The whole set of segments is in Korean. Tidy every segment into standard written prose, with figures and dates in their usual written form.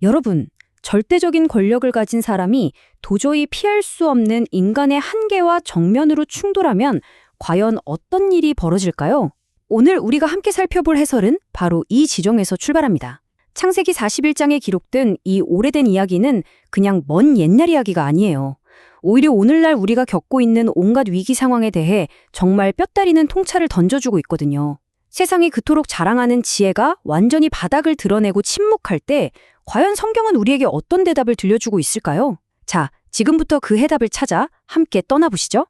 여러분, 절대적인 권력을 가진 사람이 도저히 피할 수 없는 인간의 한계와 정면으로 충돌하면 과연 어떤 일이 벌어질까요? 오늘 우리가 함께 살펴볼 해설은 바로 이 지점에서 출발합니다. 창세기 41장에 기록된 이 오래된 이야기는 그냥 먼 옛날 이야기가 아니에요. 오히려 오늘날 우리가 겪고 있는 온갖 위기 상황에 대해 정말 뼈다리는 통찰을 던져주고 있거든요. 세상이 그토록 자랑하는 지혜가 완전히 바닥을 드러내고 침묵할 때 과연 성경은 우리에게 어떤 대답을 들려주고 있을까요? 자, 지금부터 그 해답을 찾아 함께 떠나보시죠.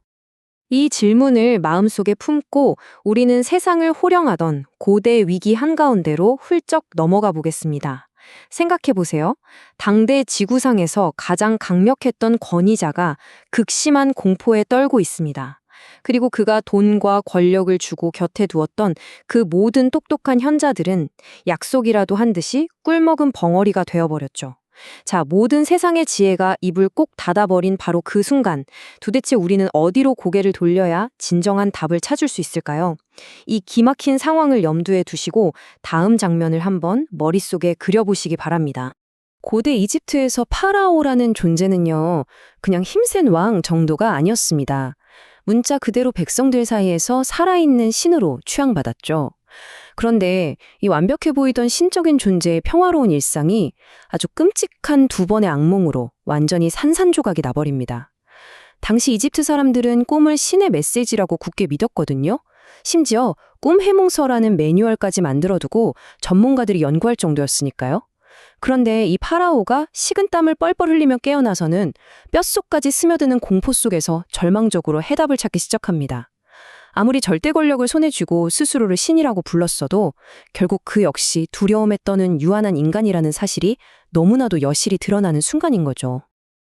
이 질문을 마음속에 품고 우리는 세상을 호령하던 고대 위기 한가운데로 훌쩍 넘어가 보겠습니다. 생각해 보세요. 당대 지구상에서 가장 강력했던 권위자가 극심한 공포에 떨고 있습니다. 그리고 그가 돈과 권력을 주고 곁에 두었던 그 모든 똑똑한 현자들은 약속이라도 한 듯이 꿀먹은 벙어리가 되어버렸죠. 자, 모든 세상의 지혜가 입을 꼭 닫아버린 바로 그 순간, 도대체 우리는 어디로 고개를 돌려야 진정한 답을 찾을 수 있을까요? 이 기막힌 상황을 염두에 두시고 다음 장면을 한번 머릿속에 그려보시기 바랍니다. 고대 이집트에서 파라오라는 존재는요, 그냥 힘센 왕 정도가 아니었습니다. 문자 그대로 백성들 사이에서 살아있는 신으로 취향받았죠. 그런데 이 완벽해 보이던 신적인 존재의 평화로운 일상이 아주 끔찍한 두 번의 악몽으로 완전히 산산조각이 나버립니다. 당시 이집트 사람들은 꿈을 신의 메시지라고 굳게 믿었거든요. 심지어 꿈 해몽서라는 매뉴얼까지 만들어두고 전문가들이 연구할 정도였으니까요. 그런데 이 파라오가 식은땀을 뻘뻘 흘리며 깨어나서는 뼛속까지 스며드는 공포 속에서 절망적으로 해답을 찾기 시작합니다. 아무리 절대 권력을 손에 쥐고 스스로를 신이라고 불렀어도 결국 그 역시 두려움에 떠는 유한한 인간이라는 사실이 너무나도 여실히 드러나는 순간인 거죠.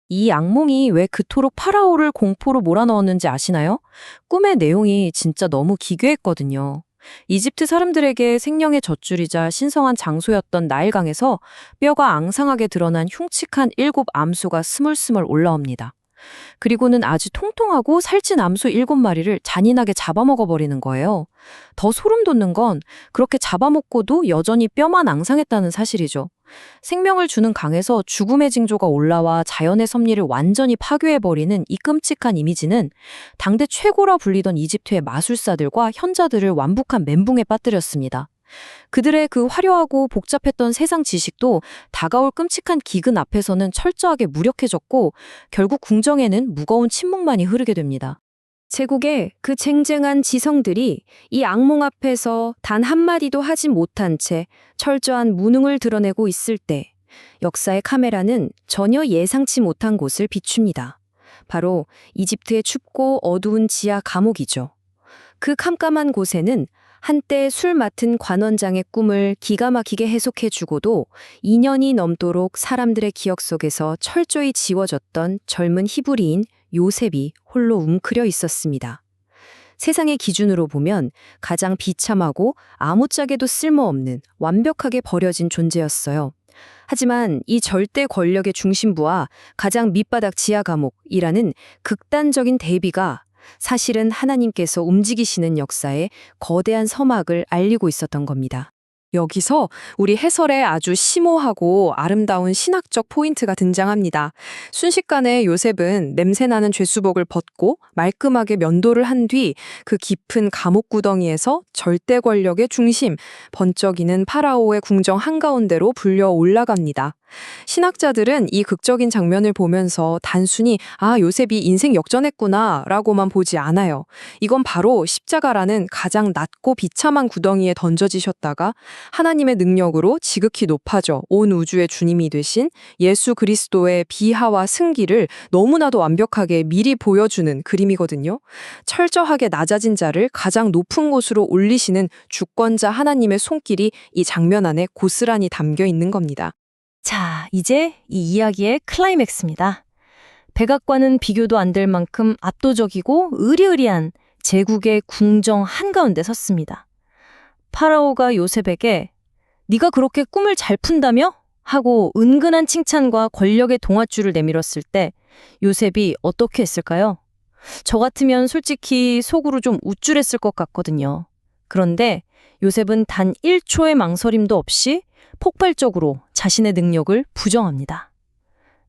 이 악몽이 왜 그토록 파라오를 공포로 몰아넣었는지 아시나요? 꿈의 내용이 진짜 너무 기괴했거든요. 이집트 사람들에게 생명의 젖줄이자 신성한 장소였던 나일강에서 뼈가 앙상하게 드러난 흉측한 7 암소가 스물스물 올라옵니다. 그리고는 아주 통통하고 살찐 암소 7마리를 잔인하게 잡아먹어버리는 거예요. 더 소름 돋는 건 그렇게 잡아먹고도 여전히 뼈만 앙상했다는 사실이죠. 생명을 주는 강에서 죽음의 징조가 올라와 자연의 섭리를 완전히 파괴해버리는 이 끔찍한 이미지는 당대 최고라 불리던 이집트의 마술사들과 현자들을 완북한 멘붕에 빠뜨렸습니다. 그들의 그 화려하고 복잡했던 세상 지식도 다가올 끔찍한 기근 앞에서는 철저하게 무력해졌고 결국 궁정에는 무거운 침묵만이 흐르게 됩니다. 제국의 그 쟁쟁한 지성들이 이 악몽 앞에서 단 한마디도 하지 못한 채 철저한 무능을 드러내고 있을 때 역사의 카메라는 전혀 예상치 못한 곳을 비춥니다. 바로 이집트의 춥고 어두운 지하 감옥이죠. 그 캄캄한 곳에는 한때 술 맡은 관원장의 꿈을 기가 막히게 해석해주고도 2년이 넘도록 사람들의 기억 속에서 철저히 지워졌던 젊은 히브리인 요셉이 홀로 웅크려 있었습니다. 세상의 기준으로 보면 가장 비참하고 아무짝에도 쓸모없는 완벽하게 버려진 존재였어요. 하지만 이 절대 권력의 중심부와 가장 밑바닥 지하 감옥이라는 극단적인 대비가 사실은 하나님께서 움직이시는 역사의 거대한 서막을 알리고 있었던 겁니다. 여기서 우리 해설에 아주 심오하고 아름다운 신학적 포인트가 등장합니다. 순식간에 요셉은 냄새나는 죄수복을 벗고 말끔하게 면도를 한 뒤 그 깊은 감옥 구덩이에서 절대 권력의 중심, 번쩍이는 파라오의 궁정 한가운데로 불려 올라갑니다. 신학자들은 이 극적인 장면을 보면서 단순히 요셉이 인생 역전했구나 라고만 보지 않아요. 이건 바로 십자가라는 가장 낮고 비참한 구덩이에 던져지셨다가 하나님의 능력으로 지극히 높아져 온 우주의 주님이 되신 예수 그리스도의 비하와 승기를 너무나도 완벽하게 미리 보여주는 그림이거든요. 철저하게 낮아진 자를 가장 높은 곳으로 올리시는 주권자 하나님의 손길이 이 장면 안에 고스란히 담겨 있는 겁니다. 자, 이제 이 이야기의 클라이맥스입니다. 백악과는 비교도 안 될 만큼 압도적이고 의리의리한 제국의 궁정 한가운데 섰습니다. 파라오가 요셉에게 네가 그렇게 꿈을 잘 푼다며? 하고 은근한 칭찬과 권력의 동아줄을 내밀었을 때 요셉이 어떻게 했을까요? 저 같으면 솔직히 속으로 좀 우쭐했을 것 같거든요. 그런데 요셉은 단 1초의 망설임도 없이 폭발적으로 자신의 능력을 부정합니다.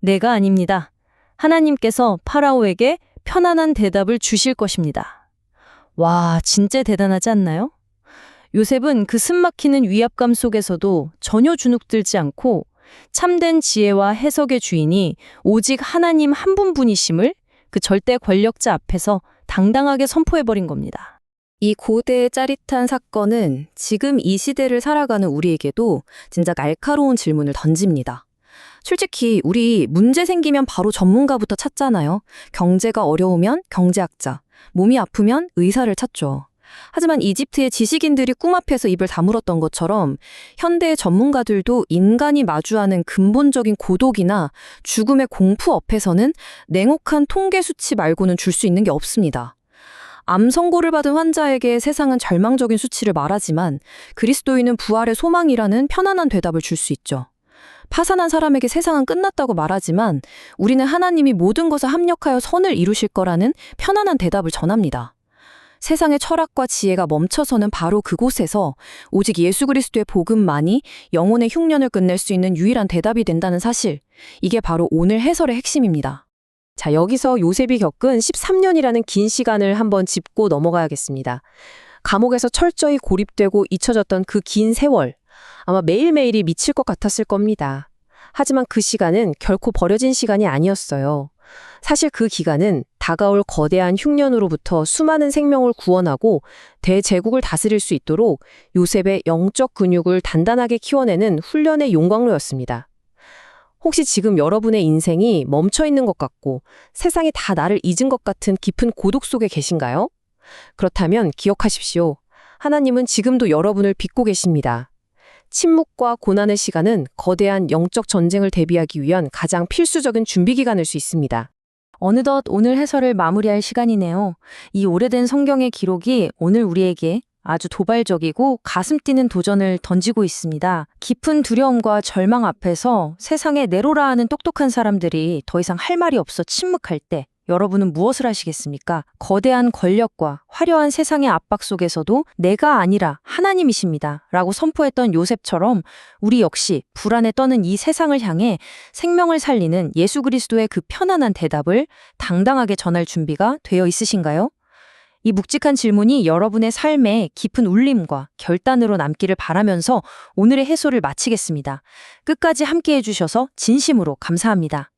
내가 아닙니다. 하나님께서 파라오에게 편안한 대답을 주실 것입니다. 와, 진짜 대단하지 않나요? 요셉은 그 숨막히는 위압감 속에서도 전혀 주눅들지 않고 참된 지혜와 해석의 주인이 오직 하나님 한 분뿐이심을 그 절대 권력자 앞에서 당당하게 선포해버린 겁니다. 이 고대의 짜릿한 사건은 지금 이 시대를 살아가는 우리에게도 진짜 날카로운 질문을 던집니다. 솔직히 우리 문제 생기면 바로 전문가부터 찾잖아요. 경제가 어려우면 경제학자, 몸이 아프면 의사를 찾죠. 하지만 이집트의 지식인들이 꿈 앞에서 입을 다물었던 것처럼 현대의 전문가들도 인간이 마주하는 근본적인 고독이나 죽음의 공포 앞에서는 냉혹한 통계 수치 말고는 줄 수 있는 게 없습니다. 암 선고를 받은 환자에게 세상은 절망적인 수치를 말하지만 그리스도인은 부활의 소망이라는 편안한 대답을 줄 수 있죠. 파산한 사람에게 세상은 끝났다고 말하지만 우리는 하나님이 모든 것을 합력하여 선을 이루실 거라는 편안한 대답을 전합니다. 세상의 철학과 지혜가 멈춰서는 바로 그곳에서 오직 예수 그리스도의 복음만이 영혼의 흉년을 끝낼 수 있는 유일한 대답이 된다는 사실, 이게 바로 오늘 해설의 핵심입니다. 자, 여기서 요셉이 겪은 13년이라는 긴 시간을 한번 짚고 넘어가야겠습니다. 감옥에서 철저히 고립되고 잊혀졌던 그 긴 세월, 아마 매일매일이 미칠 것 같았을 겁니다. 하지만 그 시간은 결코 버려진 시간이 아니었어요. 사실 그 기간은 다가올 거대한 흉년으로부터 수많은 생명을 구원하고 대제국을 다스릴 수 있도록 요셉의 영적 근육을 단단하게 키워내는 훈련의 용광로였습니다. 혹시 지금 여러분의 인생이 멈춰 있는 것 같고 세상이 다 나를 잊은 것 같은 깊은 고독 속에 계신가요? 그렇다면 기억하십시오. 하나님은 지금도 여러분을 빚고 계십니다. 침묵과 고난의 시간은 거대한 영적 전쟁을 대비하기 위한 가장 필수적인 준비 기간일 수 있습니다. 어느덧 오늘 해설을 마무리할 시간이네요. 이 오래된 성경의 기록이 오늘 우리에게 아주 도발적이고 가슴 뛰는 도전을 던지고 있습니다. 깊은 두려움과 절망 앞에서 세상에 내로라 하는 똑똑한 사람들이 더 이상 할 말이 없어 침묵할 때 여러분은 무엇을 하시겠습니까? 거대한 권력과 화려한 세상의 압박 속에서도 내가 아니라 하나님이십니다. 라고 선포했던 요셉처럼 우리 역시 불안에 떠는 이 세상을 향해 생명을 살리는 예수 그리스도의 그 편안한 대답을 당당하게 전할 준비가 되어 있으신가요? 이 묵직한 질문이 여러분의 삶에 깊은 울림과 결단으로 남기를 바라면서 오늘의 해설을 마치겠습니다. 끝까지 함께해 주셔서 진심으로 감사합니다.